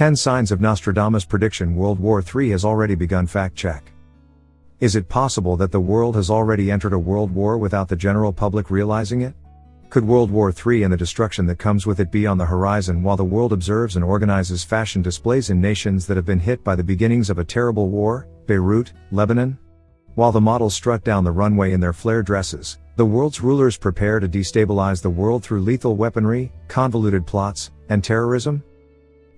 10 signs of Nostradamus' prediction World War III has already begun. Fact check. Is it possible that the world has already entered a world war without the general public realizing it? Could World War III and the destruction that comes with it be on the horizon while the world observes and organizes fashion displays in nations that have been hit by the beginnings of a terrible war, Beirut, Lebanon? While the models strut down the runway in their flare dresses, the world's rulers prepare to destabilize the world through lethal weaponry, convoluted plots, and terrorism?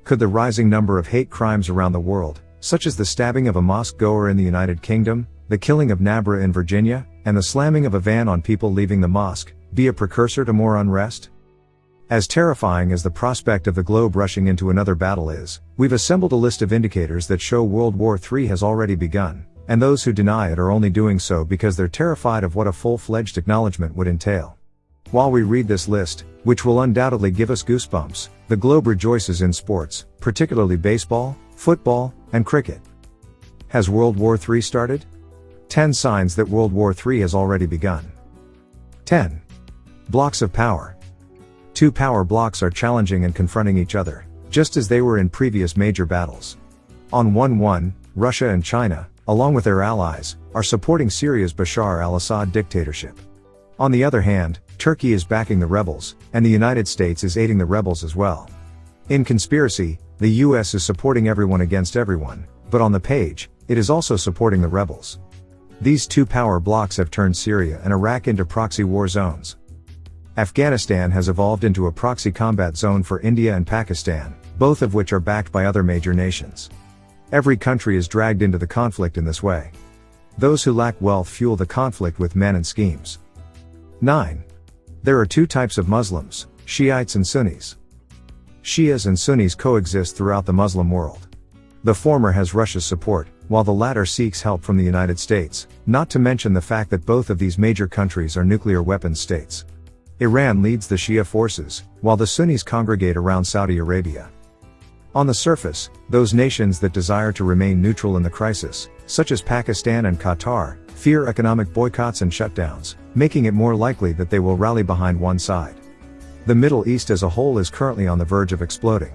Could the rising number of hate crimes around the world, such as the stabbing of a mosque-goer in the United Kingdom, the killing of Nabra in Virginia, and the slamming of a van on people leaving the mosque, be a precursor to more unrest? As terrifying as the prospect of the globe rushing into another battle is, we've assembled a list of indicators that show World War III has already begun, and those who deny it are only doing so because they're terrified of what a full-fledged acknowledgement would entail. While we read this list, which will undoubtedly give us goosebumps, the globe rejoices in sports, particularly baseball, football, and cricket. Has World War III started? 10 signs that World War III has already begun. 10. Blocks of power. Two power blocks are challenging and confronting each other, just as they were in previous major battles. On 1-1, Russia and China, along with their allies, are supporting Syria's Bashar al-Assad dictatorship. On the other hand, Turkey is backing the rebels, and the United States is aiding the rebels as well. In conspiracy, the US is supporting everyone against everyone, but on the page, it is also supporting the rebels. These two power blocks have turned Syria and Iraq into proxy war zones. Afghanistan has evolved into a proxy combat zone for India and Pakistan, both of which are backed by other major nations. Every country is dragged into the conflict in this way. Those who lack wealth fuel the conflict with men and schemes. 9. There are two types of Muslims, Shiites and Sunnis. Shias and Sunnis coexist throughout the Muslim world. The former has Russia's support, while the latter seeks help from the United States, not to mention the fact that both of these major countries are nuclear weapons states. Iran leads the Shia forces, while the Sunnis congregate around Saudi Arabia. On the surface, those nations that desire to remain neutral in the crisis, such as Pakistan and Qatar, fear economic boycotts and shutdowns, making it more likely that they will rally behind one side. The Middle East as a whole is currently on the verge of exploding.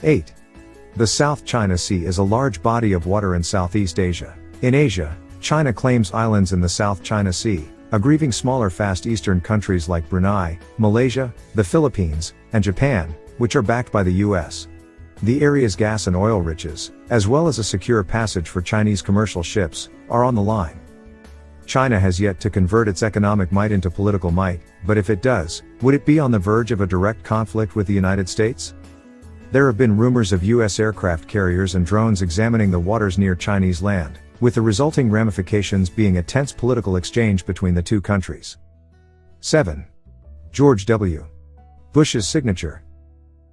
8. The South China Sea is a large body of water in Southeast Asia. In Asia, China claims islands in the South China Sea, aggrieving smaller fast eastern countries like Brunei, Malaysia, the Philippines, and Japan, which are backed by the US. The area's gas and oil riches, as well as a secure passage for Chinese commercial ships, are on the line. China has yet to convert its economic might into political might, but if it does, would it be on the verge of a direct conflict with the United States? There have been rumors of US aircraft carriers and drones examining the waters near Chinese land, with the resulting ramifications being a tense political exchange between the two countries. 7. George W. Bush's signature.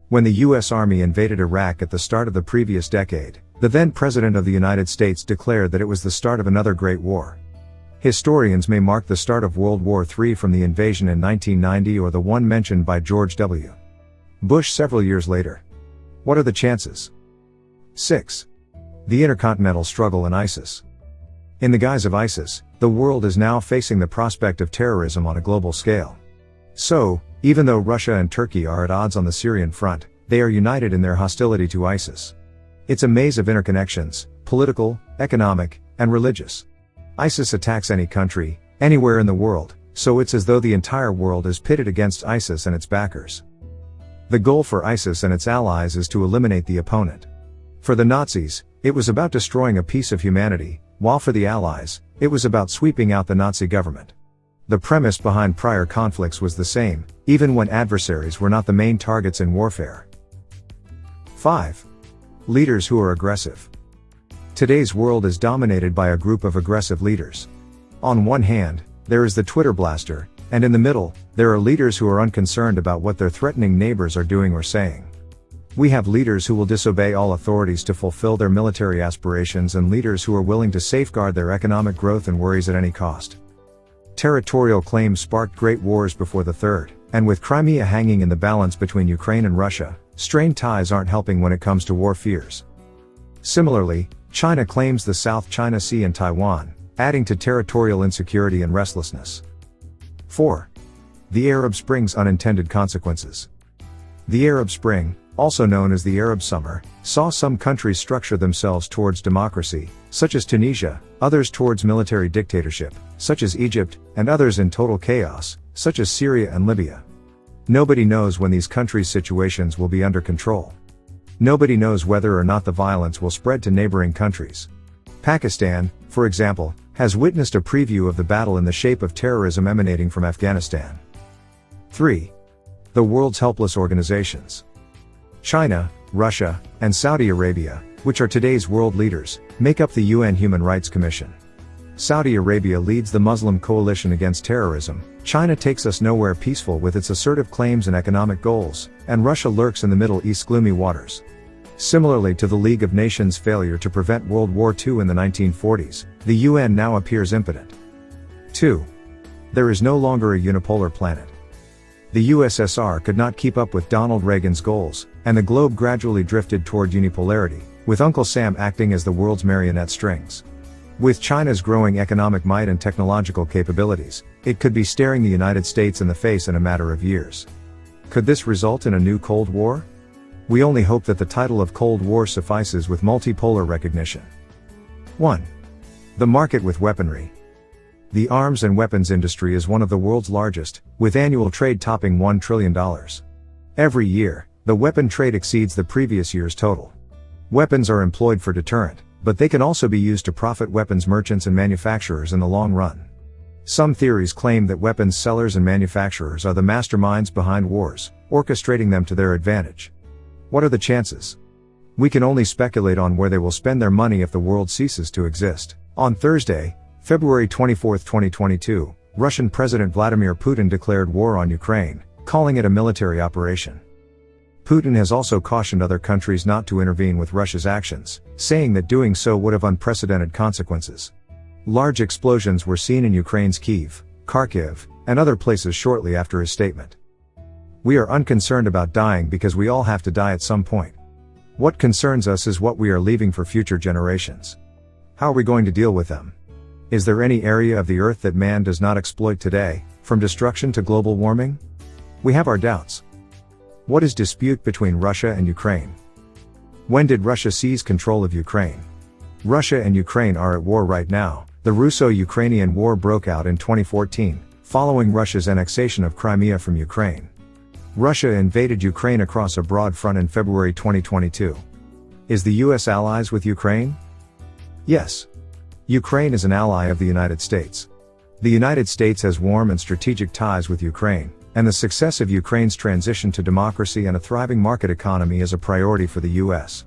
When the US Army invaded Iraq at the start of the previous decade, the then President of the United States declared that it was the start of another great war. Historians may mark the start of World War III from the invasion in 1990 or the one mentioned by George W. Bush several years later. What are the chances? 6. The intercontinental struggle and ISIS. In the guise of ISIS, the world is now facing the prospect of terrorism on a global scale. So, even though Russia and Turkey are at odds on the Syrian front, they are united in their hostility to ISIS. It's a maze of interconnections, political, economic, and religious. ISIS attacks any country, anywhere in the world, so it's as though the entire world is pitted against ISIS and its backers. The goal for ISIS and its allies is to eliminate the opponent. For the Nazis, it was about destroying a piece of humanity, while for the Allies, it was about sweeping out the Nazi government. The premise behind prior conflicts was the same, even when adversaries were not the main targets in warfare. 5. Leaders who are aggressive. Today's world is dominated by a group of aggressive leaders. On one hand, there is the Twitter blaster, and in the middle, there are leaders who are unconcerned about what their threatening neighbors are doing or saying. We have leaders who will disobey all authorities to fulfill their military aspirations and leaders who are willing to safeguard their economic growth and worries at any cost. Territorial claims sparked great wars before the Third, and with Crimea hanging in the balance between Ukraine and Russia, strained ties aren't helping when it comes to war fears. Similarly, China claims the South China Sea and Taiwan, adding to territorial insecurity and restlessness. 4. The Arab Spring's unintended consequences. The Arab Spring, also known as the Arab Summer, saw some countries structure themselves towards democracy, such as Tunisia, others towards military dictatorship, such as Egypt, and others in total chaos, such as Syria and Libya. Nobody knows when these countries' situations will be under control. Nobody knows whether or not the violence will spread to neighboring countries. Pakistan, for example, has witnessed a preview of the battle in the shape of terrorism emanating from Afghanistan. 3. The world's helpless organizations. China, Russia, and Saudi Arabia, which are today's world leaders, make up the UN Human Rights Commission. Saudi Arabia leads the Muslim coalition against terrorism, China takes us nowhere peaceful with its assertive claims and economic goals, and Russia lurks in the Middle East's gloomy waters. Similarly to the League of Nations' failure to prevent World War II in the 1940s, the UN now appears impotent. 2. There is no longer a unipolar planet. The USSR could not keep up with Donald Reagan's goals, and the globe gradually drifted toward unipolarity, with Uncle Sam acting as the world's marionette strings. With China's growing economic might and technological capabilities, it could be staring the United States in the face in a matter of years. Could this result in a new Cold War? We only hope that the title of Cold War suffices with multipolar recognition. 1. The market with weaponry. The arms and weapons industry is one of the world's largest, with annual trade topping $1 trillion. Every year, the weapon trade exceeds the previous year's total. Weapons are employed for deterrent, but they can also be used to profit weapons merchants and manufacturers in the long run. Some theories claim that weapons sellers and manufacturers are the masterminds behind wars, orchestrating them to their advantage. What are the chances? We can only speculate on where they will spend their money if the world ceases to exist. On Thursday, February 24, 2022, Russian President Vladimir Putin declared war on Ukraine, calling it a military operation. Putin has also cautioned other countries not to intervene with Russia's actions, saying that doing so would have unprecedented consequences. Large explosions were seen in Ukraine's Kyiv, Kharkiv, and other places shortly after his statement. We are unconcerned about dying because we all have to die at some point. What concerns us is what we are leaving for future generations. How are we going to deal with them? Is there any area of the earth that man does not exploit today, from destruction to global warming? We have our doubts. What is dispute between Russia and Ukraine? When did Russia seize control of Ukraine? Russia and Ukraine are at war right now. The Russo-Ukrainian War broke out in 2014, following Russia's annexation of Crimea from Ukraine. Russia invaded Ukraine across a broad front in February 2022. Is the US allies with Ukraine? Yes. Ukraine is an ally of the United States. The United States has warm and strategic ties with Ukraine, and the success of Ukraine's transition to democracy and a thriving market economy is a priority for the US.